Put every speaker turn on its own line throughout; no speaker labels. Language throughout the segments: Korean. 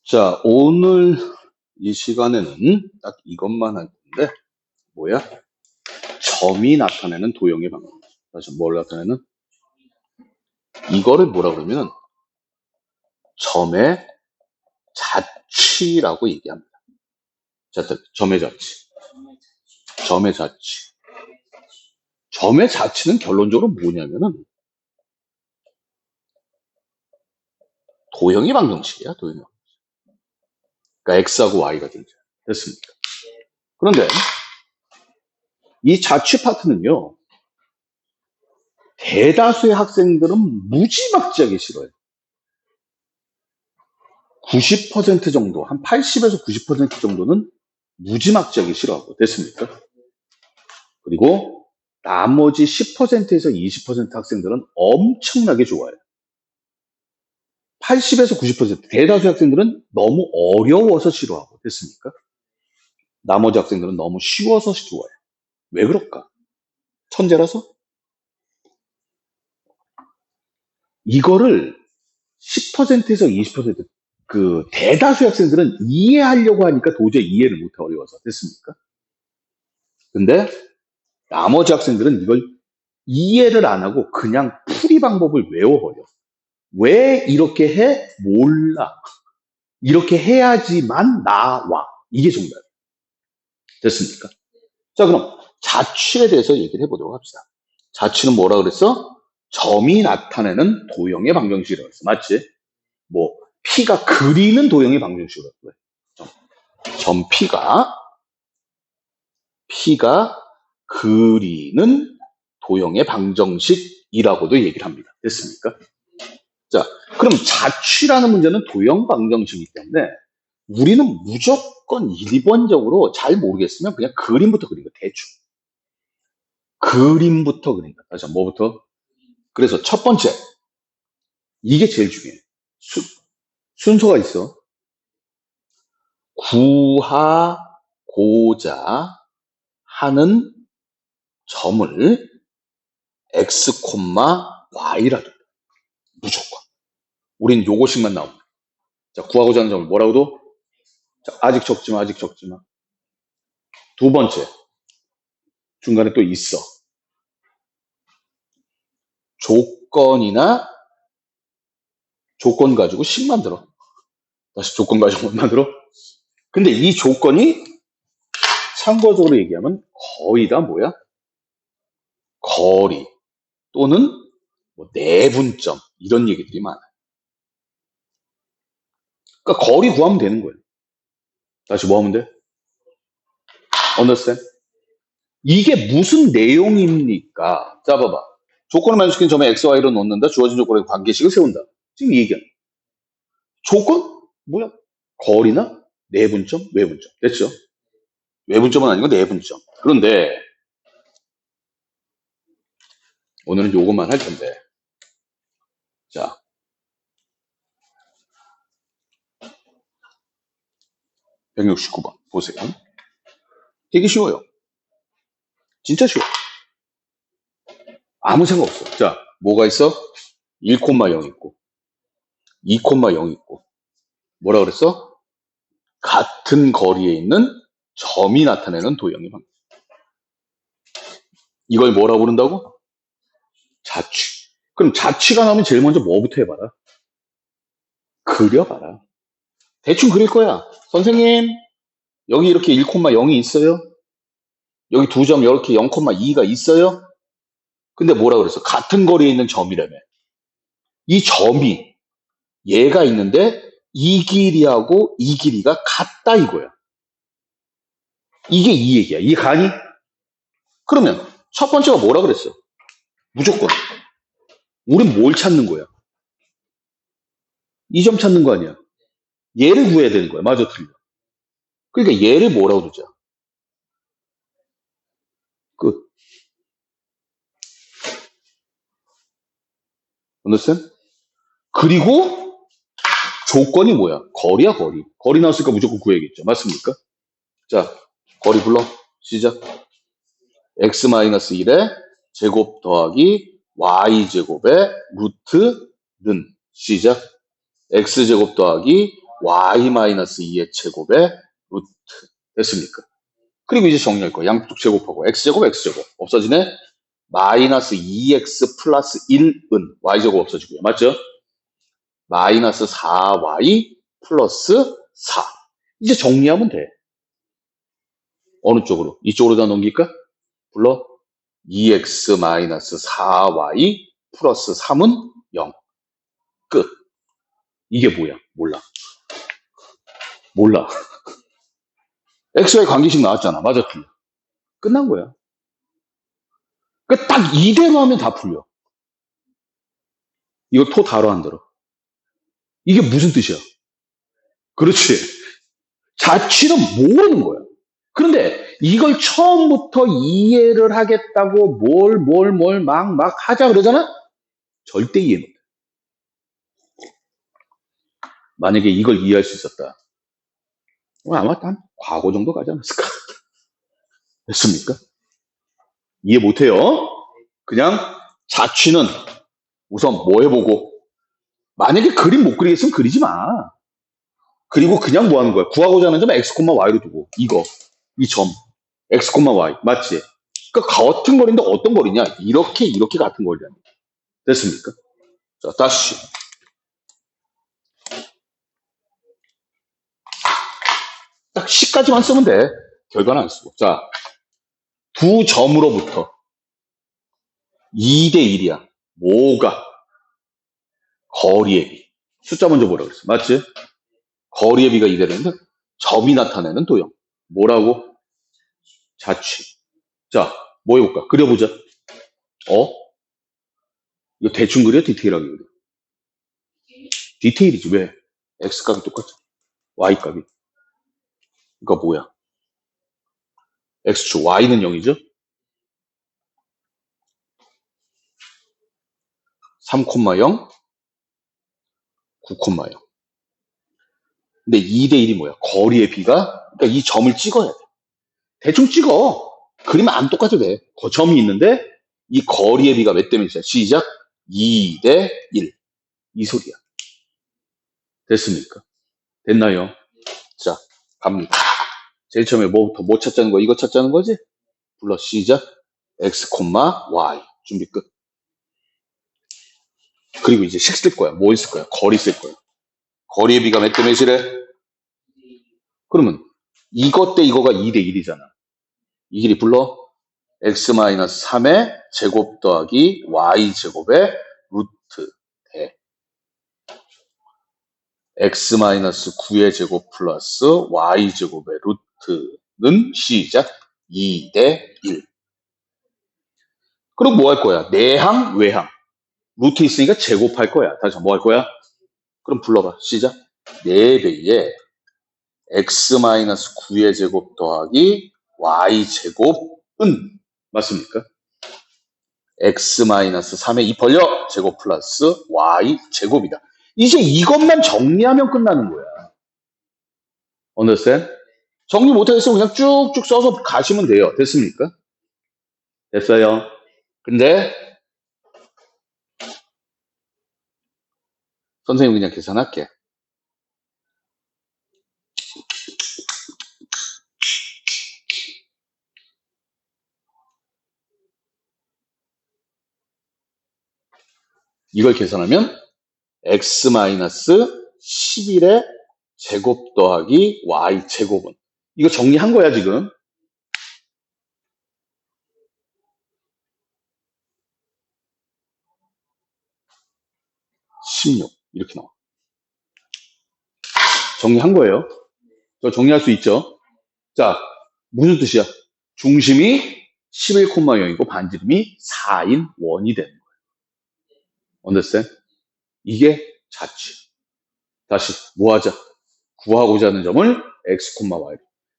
자, 오늘 이 시간에는 딱 이것만 할 건데, 뭐야? 점이 나타내는 도형의 방법. 다시 뭘 나타내는? 이거를 뭐라 그러면 점의 자취라고 얘기합니다. 자, 점의 자취. 점의 자취. 점의 자취는 결론적으로 뭐냐면은 도형의 방정식이야, 도형의 방정식. 그러니까 X하고 Y가 등장. 됐습니까? 그런데 이 자취 파트는요, 대다수의 학생들은 무지막지하게 싫어요. 90% 정도, 한 80에서 90% 정도는 무지막지하게 싫어하고 됐습니까? 그리고 나머지 10%에서 20% 학생들은 엄청나게 좋아해요. 80에서 90% 대다수 학생들은 너무 어려워서 싫어하고 됐습니까? 나머지 학생들은 너무 쉬워서 좋아해요. 왜 그럴까? 천재라서? 이거를 10%에서 20% 대다수 학생들은 이해하려고 하니까 도저히 이해를 못해 어려워서 됐습니까? 근데 나머지 학생들은 이걸 이해를 안 하고 그냥 풀이 방법을 외워버려. 왜 이렇게 해? 몰라. 이렇게 해야지만 나와. 이게 정답. 됐습니까? 자, 그럼 자취에 대해서 얘기를 해보도록 합시다. 자취는 뭐라 그랬어? 점이 나타내는 도형의 방정식이라고 했어. 맞지? 뭐 P가 그리는 도형의 방정식이라고 해. 점 P가 그리는 도형의 방정식이라고도 얘기를 합니다. 됐습니까? 자, 그럼 자취라는 문제는 도형 방정식이기 때문에 우리는 무조건 1번적으로 잘 모르겠으면 그냥 그림부터 그린 거, 대충. 그림부터 그린다. 다시 뭐부터? 그래서 첫 번째, 이게 제일 중요해. 순서가 있어. 구하고자 하는 점을 x, y라 둬. 무조건. 우린 요거식만 나옵니다. 자, 구하고자 하는 점을 뭐라고 둬? 자, 아직 적지 마, 아직 적지 마. 두 번째, 중간에 또 있어. 조건 가지고 식 만들어. 다시 조건 가지고 만들어. 근데 이 조건이 참고적으로 얘기하면 거의 다 뭐야? 거리 또는 뭐 내분점 이런 얘기들이 많아. 그러니까 거리 구하면 되는 거예요. 다시 뭐 하면 돼? Understand? 이게 무슨 내용입니까? 자, 봐봐. 조건을 만족시키는 점에 x, y로 놓는다. 주어진 조건의 관계식을 세운다. 지금 이 얘기야. 조건? 뭐야? 거리나 내분점, 외분점. 됐죠? 외분점은 아니고 내분점. 그런데 오늘은 요것만 할 텐데. 자, 백 169번 보세요. 되게 쉬워요. 진짜 쉬워. 아무 생각 없어. 자, 뭐가 있어? 1,0 있고 2,0 있고 뭐라 그랬어? 같은 거리에 있는 점이 나타내는 도형의 방식. 이걸 뭐라고 부른다고? 자취. 그럼 자취가 나오면 제일 먼저 뭐부터 해봐라? 그려봐라. 대충 그릴 거야. 선생님, 여기 이렇게 1,0이 있어요? 여기 두 점 이렇게 0,2가 있어요? 근데 뭐라 그랬어? 같은 거리에 있는 점이라며. 이 점이 얘가 있는데 이 길이하고 이 길이가 같다 이거야. 이게 이 얘기야. 이해 가니? 그러면 첫 번째가 뭐라 그랬어? 무조건. 우린 뭘 찾는 거야? 이 점 찾는 거 아니야? 얘를 구해야 되는 거야. 맞아, 틀려. 그러니까 얘를 뭐라고 두자? 끝. understand? 그리고 조건이 뭐야? 거리야, 거리. 거리 나왔으니까 무조건 구해야겠죠. 맞습니까? 자, 거리 불러. 시작. x-1의 제곱 더하기 y제곱의 루트는 시작. x제곱 더하기 y-2의 제곱의 루트. 됐습니까? 그리고 이제 정리할 거야. 양쪽 제곱하고 x제곱 x제곱 없어지네. 마이너스 2x 플러스 1은 y제곱 없어지고요. 맞죠? 마이너스 4y 플러스 4. 이제 정리하면 돼. 어느 쪽으로? 이쪽으로 다 넘길까? 불러. 2x 마이너스 4y 플러스 3은 0. 끝. 이게 뭐야? 몰라. 몰라. xy 관계식 나왔잖아. 맞아, 틀려. 끝난 거야. 딱 이대로 하면 다 풀려. 이거 토 다로 안 들어. 이게 무슨 뜻이야? 그렇지. 자취는 모르는 거야. 그런데 이걸 처음부터 이해를 하겠다고 막 하자 그러잖아? 절대 이해 못해. 만약에 이걸 이해할 수 있었다. 아마 한 과거 정도 가지 않았을까? 됐습니까? 이해 못해요. 그냥 자취는 우선 뭐 해보고, 만약에 그림 못 그리겠으면 그리지 마. 그리고 그냥 뭐 하는 거야? 구하고자 하는 점 x, y로 두고, 이 점, x, y. 맞지? 그러니까 같은 거리인데 어떤 거리냐? 이렇게 같은 거리야. 됐습니까? 자, 다시. 딱 C까지만 쓰면 돼. 결과는 안 쓰고. 자, 두 점으로부터 2대 1이야. 뭐가? 거리의 비. 숫자 먼저 보라고 그랬어. 맞지? 거리의 비가 2대 1인데 점이 나타내는 도형. 뭐라고? 자취. 자, 뭐 해볼까? 그려보자. 이거 대충 그려? 디테일하게 그려? 디테일이지. 왜? X값이 똑같아. Y값이. 그러니까 뭐야? X축 Y는 0이죠? 3,0, 9,0. 근데 2대 1이 뭐야? 거리의 비가, 그러니까 이 점을 찍어야 돼. 대충 찍어. 그리면 안 똑같아도 돼. 그 점이 있는데 이 거리의 비가 몇 대 몇이야? 시작. 2대 1. 이 소리야. 됐습니까? 됐나요? 자, 갑니다. 제일 처음에 뭐부터 뭐 찾자는 거? 이거 찾자는 거지? 불러. 시작. x, y. 준비 끝. 그리고 이제 식 쓸 거야. 뭐 있을 거야? 거리 쓸 거야. 거리의 비가 몇 대 몇이래? 그러면 이것 대 이거가 2대 1이잖아. 이 길이 불러. x-3의 제곱 더하기 y제곱의 루트 대 x-9의 제곱 플러스 y제곱의 루트는 시작 2대 1. 그럼 뭐 할 거야? 내항, 외항. 루트 있으니까 제곱할 거야. 다시 뭐 할 거야? 그럼 불러봐. 시작. 4배의 x-9의 제곱 더하기 y제곱은 맞습니까? x-3의 2 벌려 제곱 플러스 y제곱이다. 이제 이것만 정리하면 끝나는 거야. understand? 정리 못하겠으면 그냥 쭉쭉 써서 가시면 돼요. 됐습니까? 됐어요. 근데 선생님 그냥 계산할게. 이걸 계산하면 x-11의 제곱 더하기 y제곱은 이거 정리한 거야 지금. 16 이렇게 나와. 정리한 거예요. 저 정리할 수 있죠. 자, 무슨 뜻이야? 중심이 11,0이고 반지름이 4인 원이 되는 거예요. understand? 이게 자취. 다시 뭐 하자? 구하고자 하는 점을 x, y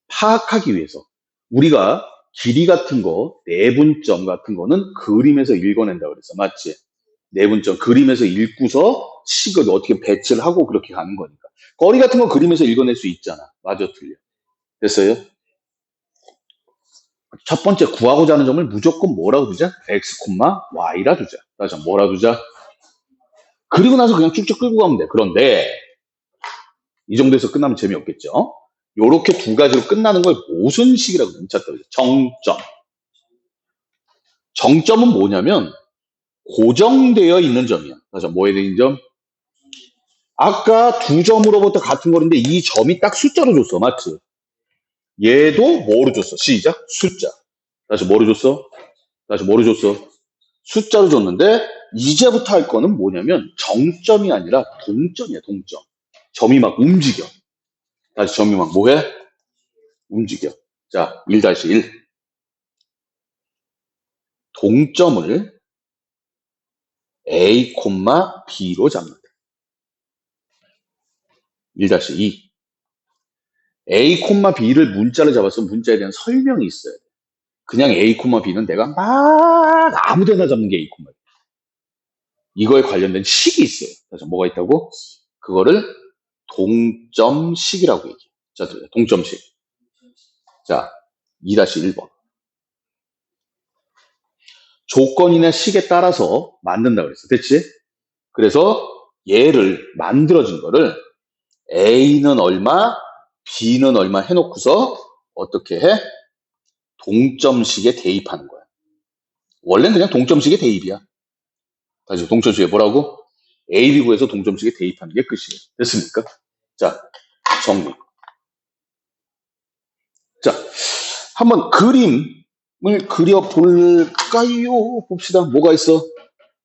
파악하기 위해서 우리가 길이 같은 거, 내분점 같은 거는 그림에서 읽어낸다 그랬어. 맞지? 내분점 그림에서 읽고서 식을 어떻게 배치를 하고 그렇게 가는 거니까. 거리 같은 거 그림에서 읽어낼 수 있잖아. 맞아, 틀려. 됐어요? 첫 번째 구하고자 하는 점을 무조건 뭐라고 두자? x, y라 두자. 다시 뭐라 두자? 그리고 나서 그냥 쭉쭉 끌고 가면 돼. 그런데 이 정도에서 끝나면 재미없겠죠? 요렇게 두 가지로 끝나는 걸 무슨 식이라고 그러죠? 정점. 정점은 뭐냐면 고정되어 있는 점이야. 그래서 뭐에 대한 점? 아까 두 점으로부터 같은 거리인데 이 점이 딱 숫자로 줬어. 맞지? 얘도 뭐로 줬어? 시작. 숫자. 다시 뭐로 줬어? 다시 뭐로 줬어? 숫자로 줬는데 이제부터 할 거는 뭐냐면 정점이 아니라 동점이야. 동점. 점이 막 움직여. 다시 점이 막 뭐해? 움직여. 자, 1-1. 동점을 A, B로 잡는다. 1-2. A, B를 문자로 잡아서 문자에 대한 설명이 있어야 돼. 그냥 A, B는 내가 막 아무 데나 잡는 게 A, B. 이거에 관련된 식이 있어요. 그래서 뭐가 있다고? 그거를 동점식이라고 얘기해. 자, 동점식. 자, 2-1번. 조건이나 식에 따라서 만든다 그랬어. 됐지? 그래서 얘를 만들어진 거를 A는 얼마, B는 얼마 해놓고서 어떻게 해? 동점식에 대입하는 거야. 원래는 그냥 동점식에 대입이야. 다시 동점식에 뭐라고? A, B 구에서 동점식에 대입하는 게 끝이에요. 됐습니까? 자, 정리. 자, 한번 그림을 그려볼까요? 봅시다. 뭐가 있어?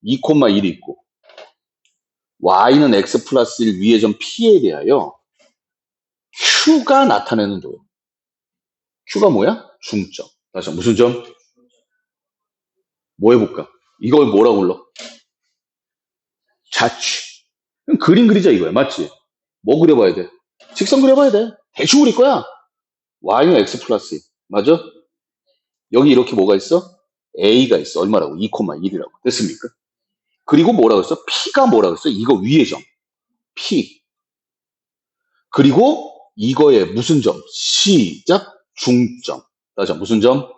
2,1이 있고 y는 x 플러스 1 위의 점 p에 대하여 q가 나타내는 도요. q가 뭐야? 중점. 다시 무슨 점? 뭐 해볼까? 이걸 뭐라고 불러? 자취. 그럼 그림 그리자 이거야. 맞지? 뭐 그려봐야 돼? 직선 그려봐야 돼. 대충 그릴 거야. y는 x 플러스 1. 맞아? 여기 이렇게 뭐가 있어? a가 있어. 얼마라고? 2,1이라고. 됐습니까? 그리고 뭐라고 했어? p가 뭐라고 했어? 이거 위의 점. p. 그리고 이거의 무슨 점? 시작 중점. 다시 무슨 점?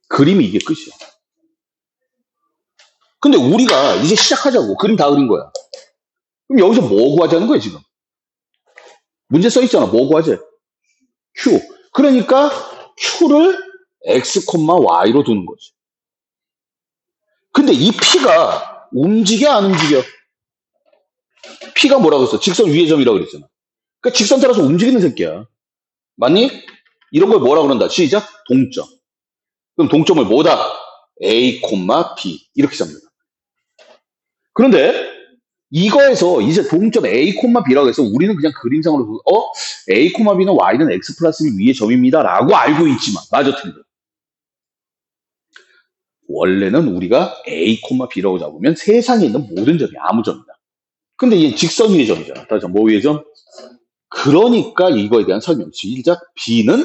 그림이 이게 끝이야. 근데 우리가 이제 시작하자고. 그림 다 그린 거야. 그럼 여기서 뭐 구하자는 거야, 지금? 문제 써 있잖아. 뭐 구하지? Q. 그러니까 Q를 X, Y로 두는 거지. 근데 이 P가 움직여, 안 움직여? P가 뭐라고 했어? 직선 위의 점이라고 그랬잖아. 그러니까 직선 따라서 움직이는 새끼야. 맞니? 이런 걸 뭐라 그런다? 시작. 동점. 그럼 동점을 뭐다? A, B. 이렇게 잡니다. 그런데 이거에서 이제 동점 A, B라고 해서 우리는 그냥 그림상으로 A, B는 Y는 X 플러스 1 위의 점입니다. 라고 알고 있지만 맞아 틀려. 원래는 우리가 A, B라고 잡으면 세상에 있는 모든 점이 아무 점이다. 근데 이게 직선 위의 점이잖아. 다시 뭐 위의 점? 그러니까 이거에 대한 설명. 시작. B는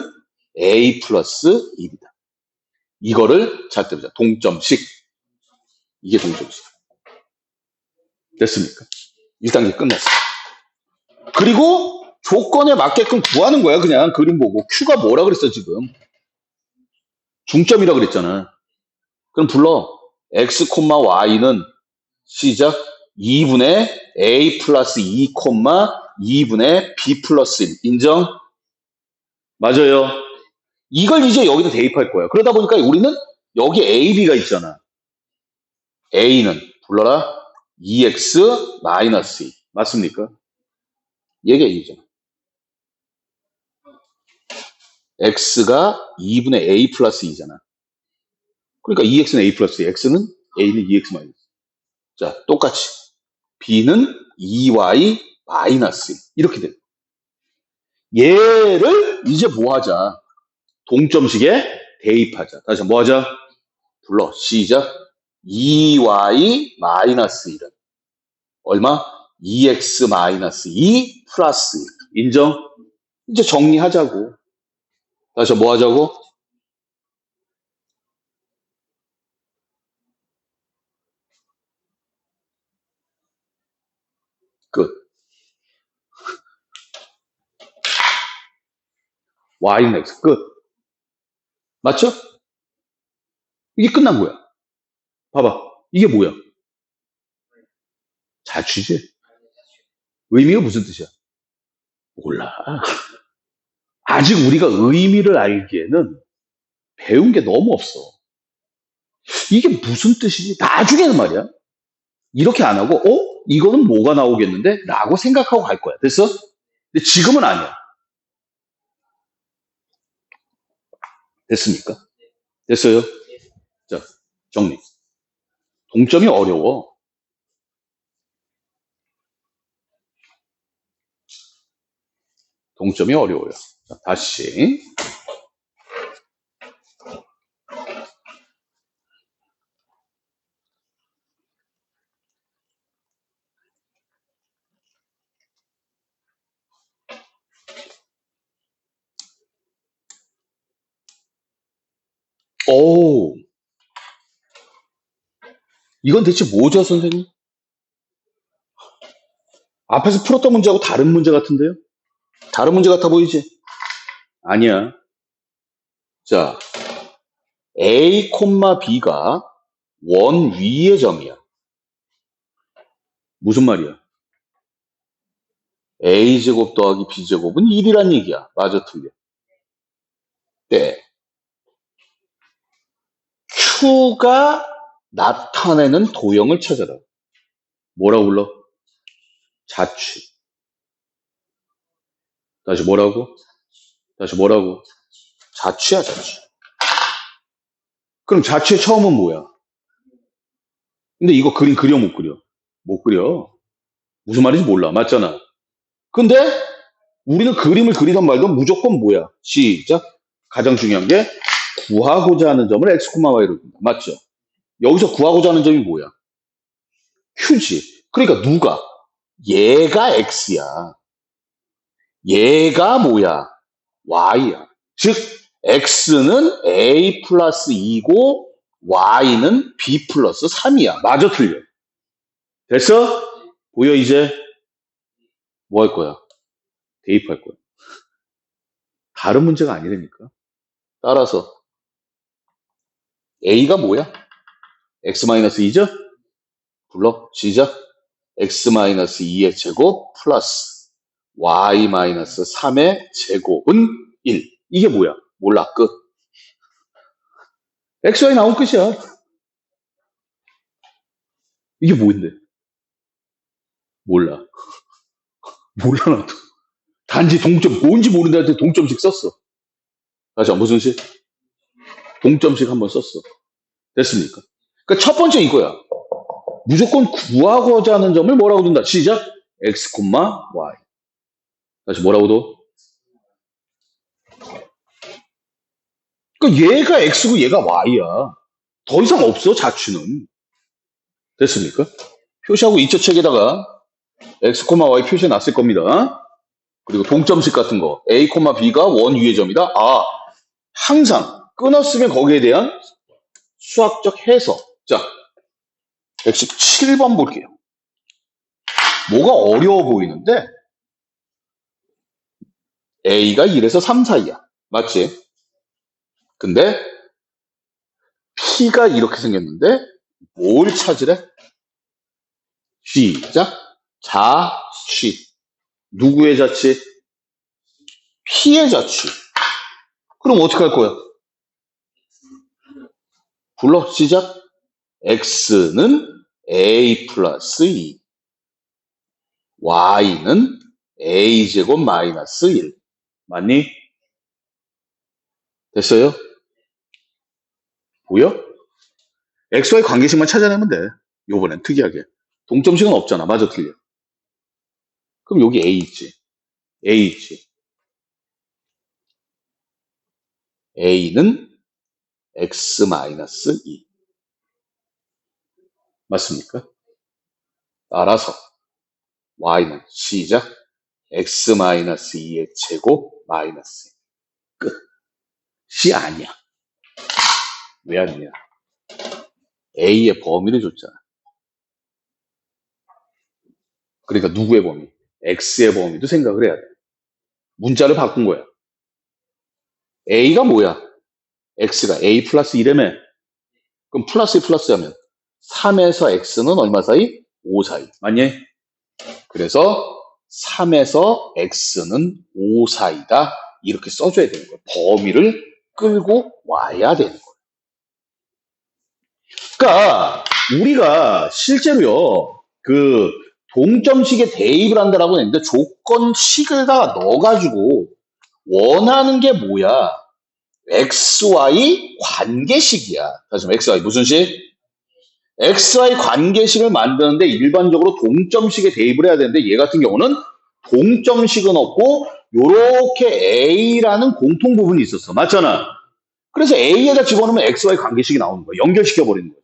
A 플러스 1이다. 이거를 잘 때보자. 동점식. 이게 동점식. 됐습니까? 1단계 끝났어. 그리고 조건에 맞게끔 구하는 거야. 그냥 그림 보고. Q가 뭐라 그랬어 지금? 중점이라 그랬잖아. 그럼 불러. X, Y는 시작 2분의 A 플러스 2, 2분의 B 플러스 1. 인정? 맞아요. 이걸 이제 여기다 대입할 거야. 그러다 보니까 우리는 여기 A, B가 있잖아. A는 불러라. 2X 마이너스 2. 맞습니까? 얘가 A잖아. X가 2분의 A 플러스 2잖아. 그러니까 2X는 A 플러스 2, X는 A는 2X 마이너스. 자, 똑같이. B는 2Y 마이너스 2. 이렇게 돼. 얘를 이제 뭐 하자? 동점식에 대입하자. 다시 뭐 하자? 불러. 시작. 2Y 마이너스 1은 얼마? 2X 마이너스 2 플러스 1. 인정? 이제 정리하자고. 다시 뭐 하자고? 끝. Y는 X. 끝. 맞죠? 이게 끝난 거야. 봐봐. 이게 뭐야? 자취지? 의미가 무슨 뜻이야? 몰라. 아직 우리가 의미를 알기에는 배운 게 너무 없어. 이게 무슨 뜻이지? 나중에는 말이야. 이렇게 안 하고, 이거는 뭐가 나오겠는데? 라고 생각하고 갈 거야. 됐어? 근데 지금은 아니야. 됐습니까? 됐어요? 자, 정리. 동점이 어려워. 동점이 어려워요. 자, 다시. 오, 이건 대체 뭐죠, 선생님? 앞에서 풀었던 문제하고 다른 문제 같은데요? 다른 문제 같아 보이지? 아니야. 자, A, B가 원 위의 점이야. 무슨 말이야? A제곱 더하기 B제곱은 1이란 얘기야. 맞아, 틀려? 네. Q가 나타내는 도형을 찾아라. 뭐라고 불러? 자취. 다시 뭐라고? 다시 뭐라고? 자취야, 자취. 그럼 자취의 처음은 뭐야? 근데 이거 그림 그려, 못 그려? 못 그려. 무슨 말인지 몰라. 맞잖아. 근데 우리는 그림을 그리던 말던 무조건 뭐야? 시작. 가장 중요한 게 구하고자 하는 점을 x, y로 둔다. 맞죠? 여기서 구하고자 하는 점이 뭐야? q지. 그러니까 누가? 얘가 x야. 얘가 뭐야? y야. 즉 x는 a 플러스 2고 y는 b 플러스 3이야. 맞아, 틀려? 됐어? 보여 이제? 뭐 할 거야? 대입할 거야. 다른 문제가 아니라니까. 따라서 a가 뭐야? x-2죠? 불러. 시작. x-2의 제곱 플러스 y-3의 제곱은 1. 이게 뭐야? 몰라. 끝. xy 나온 끝이야. 이게 뭔데? 몰라. 몰라 나도. 단지 동점, 뭔지 모르는 애한테 동점씩 썼어. 다시 무슨 식? 동점씩 한번 썼어. 됐습니까? 그러니까 첫 번째 이거야. 무조건 구하고자 하는 점을 뭐라고 둔다. 시작. x, y. 다시 뭐라고 둬? 그러니까 얘가 x고 얘가 y야. 더 이상 없어, 자취는. 됐습니까? 표시하고 이처 책에다가 x, y 표시해 놨을 겁니다. 그리고 동점식 같은 거. a, b가 원 위의 점이다. 아, 항상 끊었으면 거기에 대한 수학적 해석. 자, 117번 볼게요. 뭐가 어려워 보이는데 a가 1에서 3 사이야. 맞지? 근데 p가 이렇게 생겼는데 뭘 찾으래? 시작. 자취. 누구의 자취? p의 자취. 그럼 어떻게 할 거야? 불러. 시작. x는 a 플러스 2. y는 a제곱 마이너스 1. 맞니? 됐어요? 보여? xy 관계식만 찾아내면 돼. 요번엔 특이하게. 동점식은 없잖아. 맞아, 틀려? 그럼 여기 a 있지. a 있지. a는 x 마이너스 2. 맞습니까? 따라서 y는 시작. x 마이너스 2의 제곱 마이너스 2. 끝이 아니야. 왜 아니냐? a의 범위를 줬잖아. 그러니까 누구의 범위? x의 범위도 생각을 해야 돼. 문자를 바꾼 거야. a가 뭐야? x가 a 플러스 1이라며. 그럼 플러스 하면 3에서 x는 얼마 사이? 5 사이. 맞니? 그래서 3에서 x는 5 사이다. 이렇게 써줘야 되는 거예요. 범위를 끌고 와야 되는 거예요. 그러니까 우리가 실제로요, 그 동점식에 대입을 한다라고 했는데 조건식을 다 넣어가지고 원하는 게 뭐야? XY 관계식이야. 다시 말해, XY 무슨 식? XY 관계식을 만드는데 일반적으로 동점식에 대입을 해야 되는데 얘 같은 경우는 동점식은 없고 요렇게 A라는 공통 부분이 있었어. 맞잖아. 그래서 A에다 집어넣으면 XY 관계식이 나오는 거야. 연결시켜 버리는 거죠.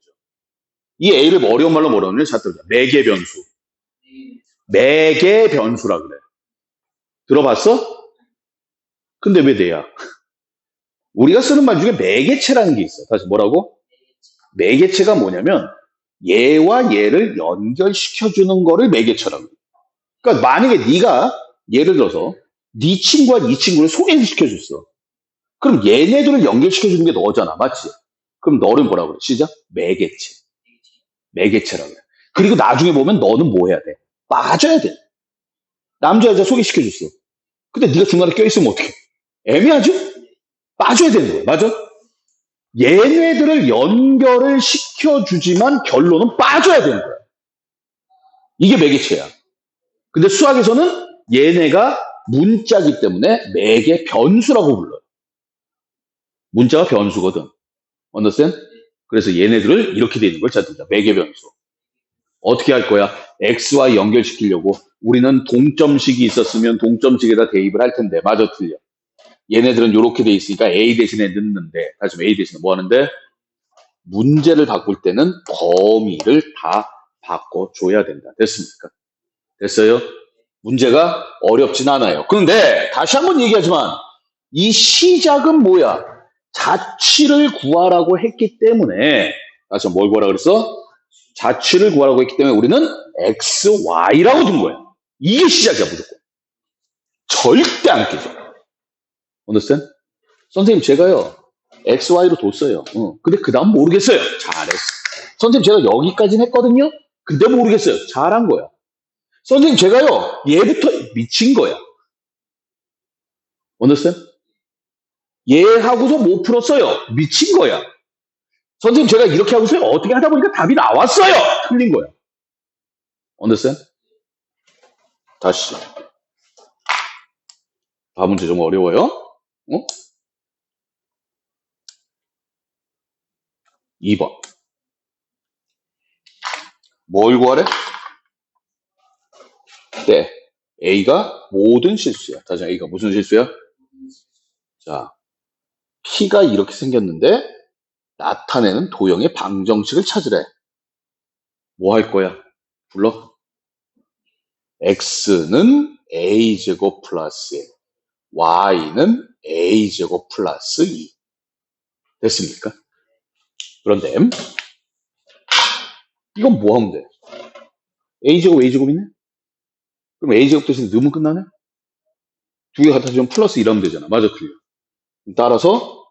이 A를 어려운 말로 뭐라 그러냐? 자, 매개 변수. 매개 변수라 그래. 들어봤어? 근데 왜 내야? 우리가 쓰는 말 중에 매개체라는 게 있어. 다시 뭐라고? 매개체가 뭐냐면 얘와 얘를 연결시켜주는 거를 매개체라고 해. 그러니까 만약에 네가 예를 들어서 네 친구와 네 친구를 소개를 시켜줬어. 그럼 얘네들을 연결시켜주는 게 너잖아. 맞지? 그럼 너를 뭐라고 그래? 시작? 매개체. 매개체라고 해. 그리고 나중에 보면 너는 뭐 해야 돼? 빠져야 돼. 남자 여자 소개시켜줬어. 근데 네가 중간에 껴있으면 어떡해? 애매하죠? 빠져야 되는 거야. 맞아? 얘네들을 연결을 시켜주지만 결론은 빠져야 되는 거야. 이게 매개체야. 근데 수학에서는 얘네가 문자기 때문에 매개 변수라고 불러요. 문자가 변수거든. understand? 그래서 얘네들을 이렇게 되는 걸 찾는다. 매개 변수. 어떻게 할 거야? XY 연결시키려고 우리는 동점식이 있었으면 동점식에다 대입을 할 텐데 맞아 틀려. 얘네들은 이렇게 돼 있으니까 A 대신에 넣는데 다시 A 대신에 뭐 하는데 문제를 바꿀 때는 범위를 다 바꿔줘야 된다. 됐습니까? 됐어요? 문제가 어렵진 않아요. 그런데 다시 한번 얘기하지만 이 시작은 뭐야? 자취를 구하라고 했기 때문에 다시 한번 뭘 구하라 그랬어? 자취를 구하라고 했기 때문에 우리는 XY라고 둔 거야. 이게 시작이야 무조건. 절대 안 깨져. understand? 선생님 제가요 XY로 뒀어요. 근데 그 다음 모르겠어요. 잘했어. 선생님 제가 여기까지는 했거든요. 근데 모르겠어요. 잘한 거야. 선생님 제가요 얘부터 미친 거야. understand? 얘하고서 못 풀었어요. 미친 거야. 선생님 제가 이렇게 하고서요 어떻게 하다 보니까 답이 나왔어요. 틀린 거야. understand? 다시. 다음 문제 좀 어려워요. 어? 2번. 뭘 구하래? 네. A가 모든 실수야. 다시 A가 무슨 실수야? 자, P가 이렇게 생겼는데 나타내는 도형의 방정식을 찾으래. 뭐 할 거야? 불러? X는 A제곱 플러스 1, Y는 A제곱 플러스 2. 됐습니까? 그런데 이건 뭐 하면 돼? A제곱 A제곱이네? 그럼 A제곱 대신에 넣으면 끝나네? 두 개 갖다 주면 플러스 1하면 되잖아. 맞아, 틀려. 따라서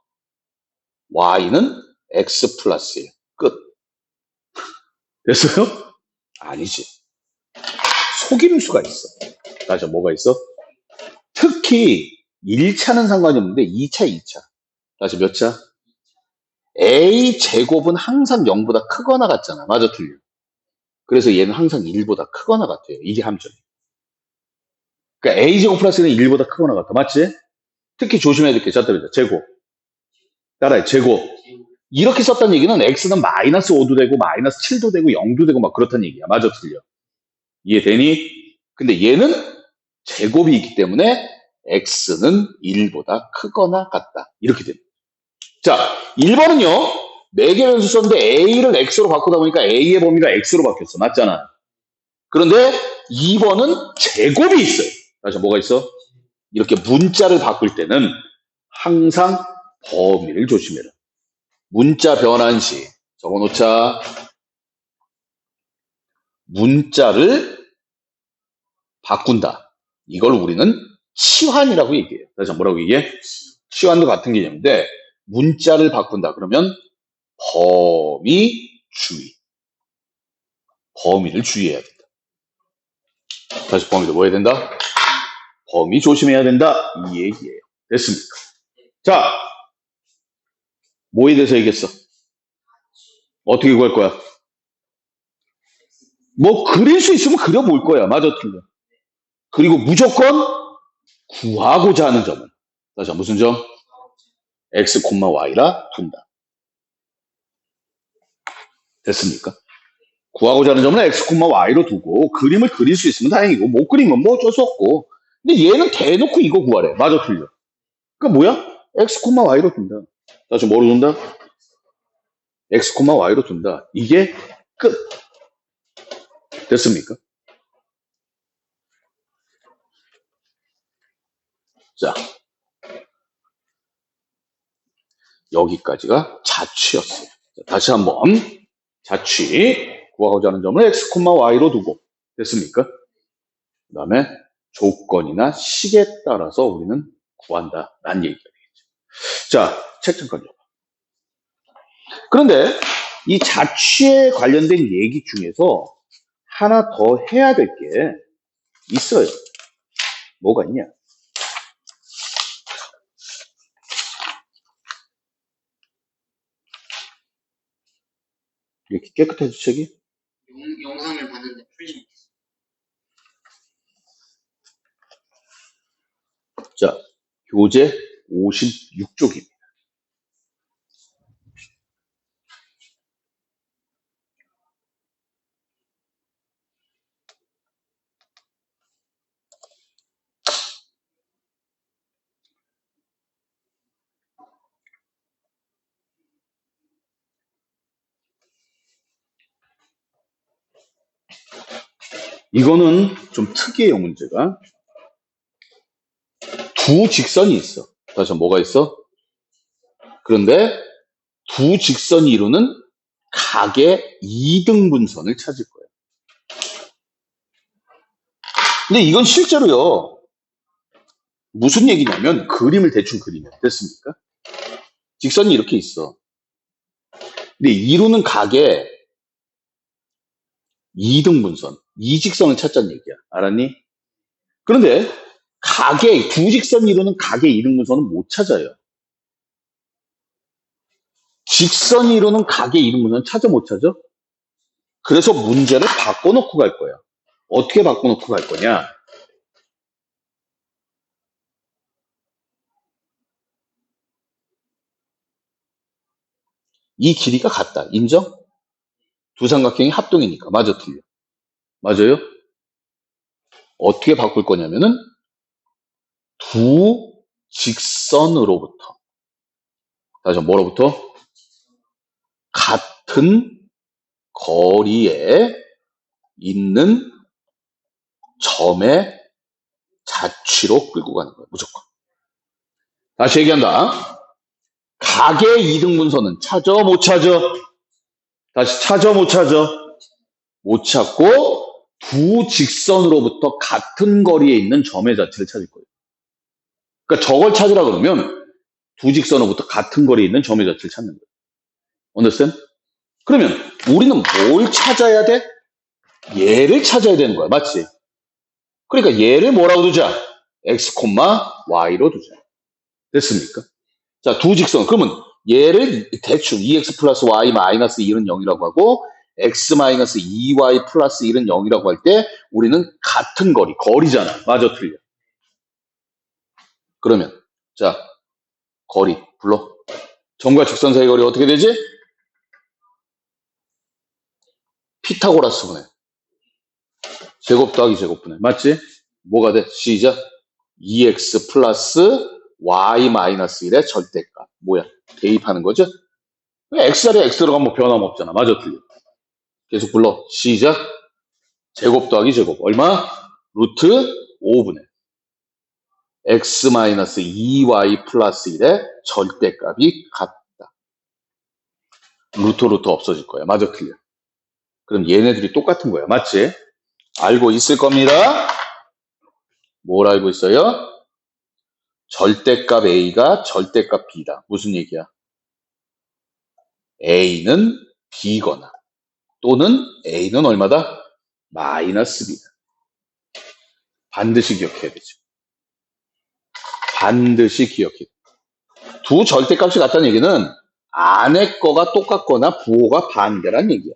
Y는 X 플러스 1. 끝. 됐어요? 아니지. 속임수가 있어. 다시 뭐가 있어? 특히 1차는 상관이 없는데 2차, 2차. 다시 몇 차? A 제곱은 항상 0보다 크거나 같잖아. 맞아, 틀려. 그래서 얘는 항상 1보다 크거나 같아요. 이게 함정이야. 그러니까 A 제곱 플러스는 1보다 크거나 같아. 맞지? 특히 조심해야 될 게 짰답니다. 제곱. 따라해. 제곱. 이렇게 썼다는 얘기는 x는 마이너스 5도 되고 마이너스 7도 되고 0도 되고 막 그렇다는 얘기야. 맞아, 틀려. 이해되니? 근데 얘는 제곱이 있기 때문에 x는 1보다 크거나 같다. 이렇게 됩니다. 자, 1번은요. 매개 변수 썼는데 a를 x로 바꾸다 보니까 a의 범위가 x로 바뀌었어. 맞잖아. 그런데 2번은 제곱이 있어요. 다시 뭐가 있어? 이렇게 문자를 바꿀 때는 항상 범위를 조심해라. 문자 변환 시 적어놓자. 문자를 바꾼다. 이걸 우리는 치환이라고 얘기해요. 다시 뭐라고 얘기해? 치환도 같은 개념인데 문자를 바꾼다. 그러면 범위 주의. 범위를 주의해야 된다. 다시 범위도 뭐 해야 된다? 범위 조심해야 된다. 이 얘기예요. 됐습니까? 자, 뭐에 대해서 얘기했어? 어떻게 구할 거야? 뭐 그릴 수 있으면 그려볼 거야. 맞아, 틀려. 그리고 무조건 구하고자 하는 점은 다시 무슨 점? x, y라 둔다. 됐습니까? 구하고자 하는 점은 x, y로 두고 그림을 그릴 수 있으면 다행이고 못 그리면 뭐 어쩔 수 없고. 근데 얘는 대놓고 이거 구하래. 맞아, 틀려. 그러니까 뭐야? x, y로 둔다. 다시 뭐로 둔다? x, y로 둔다. 이게 끝. 됐습니까? 자, 여기까지가 자취였어요. 자, 다시 한번 자취 구하고자 하는 점을 x, y로 두고 됐습니까? 그 다음에 조건이나 식에 따라서 우리는 구한다라는 얘기가 되겠죠. 자, 책 잠깐 줘. 그런데 이 자취에 관련된 얘기 중에서 하나 더 해야 될 게 있어요. 뭐가 있냐? 이렇게 깨끗해져 책이?
영상을 봤는데 풀지 못했어.
자, 교재 56쪽입니다. 이거는 좀 특이해요, 문제가. 두 직선이 있어. 다시 뭐가 있어? 그런데 두 직선이 이루는 각의 이등분선을 찾을 거예요. 근데 이건 실제로요. 무슨 얘기냐면 그림을 대충 그리면 됐습니까? 직선이 이렇게 있어. 근데 이루는 각의 이등분선, 이직선을 찾자는 얘기야. 알았니? 그런데 각의 두 직선이 이루는 각의 이등분선은 못 찾아요. 직선이 이루는 각의 이등분선 찾아 못 찾아? 그래서 문제를 바꿔놓고 갈 거야. 어떻게 바꿔놓고 갈 거냐? 이 길이가 같다. 인정? 두 삼각형이 합동이니까. 맞아, 틀려. 맞아요? 어떻게 바꿀 거냐면은 두 직선으로부터 다시 뭐로부터? 같은 거리에 있는 점의 자취로 끌고 가는 거예요. 무조건. 다시 얘기한다. 각의 이등분선은 찾아 못 찾아? 다시 찾아 못 찾아? 못 찾고 두 직선으로부터 같은 거리에 있는 점의 자취를 찾을 거예요. 그러니까 저걸 찾으라 그러면 두 직선으로부터 같은 거리에 있는 점의 자취를 찾는 거예요. understand? 그러면 우리는 뭘 찾아야 돼? 얘를 찾아야 되는 거야. 맞지? 그러니까 얘를 뭐라고 두자? x, y로 두자. 됐습니까? 자, 두 직선. 그러면 얘를 대충 2x 플러스 y 마이너스 1은 0이라고 하고 x 마이너스 2y 플러스 1은 0이라고 할 때 우리는 같은 거리잖아. 맞아, 틀려. 그러면 자, 거리 불러. 점과 직선 사이 거리 어떻게 되지? 피타고라스분해. 제곱 더하기 제곱분해. 맞지? 뭐가 돼? 시작. 2x 플러스 y 마이너스 1의 절대값. 뭐야? 대입하는 거죠? x자리에 x 들어가면 뭐 변함없잖아. 맞아, 틀려. 계속 불러. 시작. 제곱 더하기 제곱. 얼마? 루트 5분의 x 마이너스 2y 플러스 1의 절대값이 같다. 루트 없어질 거야. 맞아, 틀려. 그럼 얘네들이 똑같은 거야. 맞지? 알고 있을 겁니다. 뭘 알고 있어요? 절대값 A가 절대값 B다. 무슨 얘기야? A는 B거나 또는 A는 얼마다? 마이너스 B다. 반드시 기억해야 되죠. 반드시 기억해야 돼요. 두 절대값이 같다는 얘기는 안에 거가 똑같거나 부호가 반대란 얘기야.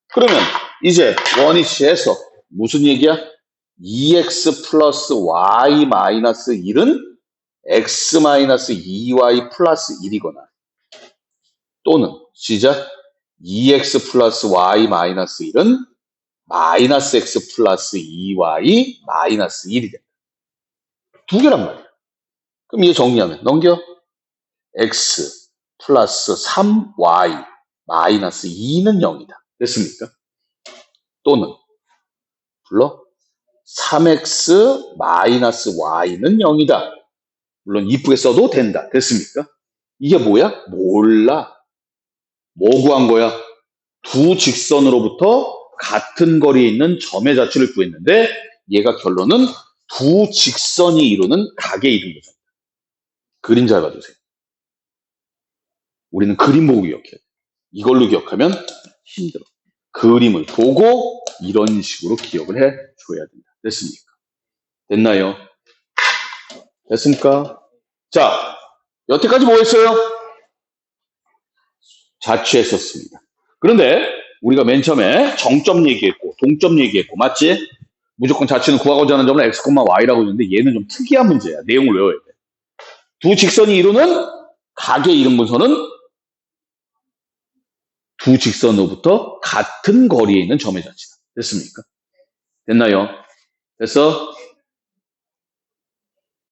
그러면 이제 원위치에서 무슨 얘기야? 2x 플러스 y 마이너스 1은 x 마이너스 2y 플러스 1이거나 또는 시작 2x 플러스 y 마이너스 1은 마이너스 x 플러스 2y 마이너스 1이 된다. 두 개란 말이야. 그럼 이제 정리하면 넘겨 x 플러스 3y 마이너스 2는 0이다. 됐습니까? 또는 불러 3x 마이너스 y는 0이다. 물론 이쁘게 써도 된다. 됐습니까? 이게 뭐야? 몰라. 뭐 구한 거야? 두 직선으로부터 같은 거리에 있는 점의 자취를 구했는데 얘가 결론은 두 직선이 이루는 각의 이름이죠. 그림 잘 봐주세요. 우리는 그림 보고 기억해야 돼. 이걸로 기억하면 힘들어. 그림을 보고 이런 식으로 기억을 해줘야 된다. 됐습니까? 됐나요? 됐습니까? 자, 여태까지 뭐 했어요? 자취했었습니다. 그런데 우리가 맨 처음에 정점 얘기했고 동점 얘기했고 맞지? 무조건 자취는 구하고자 하는 점은 x, y라고 했는데 얘는 좀 특이한 문제야. 내용을 외워야 돼. 두 직선이 이루는 각의 이름분선은 두 직선으로부터 같은 거리에 있는 점의 자취다. 됐습니까? 됐나요? 됐어?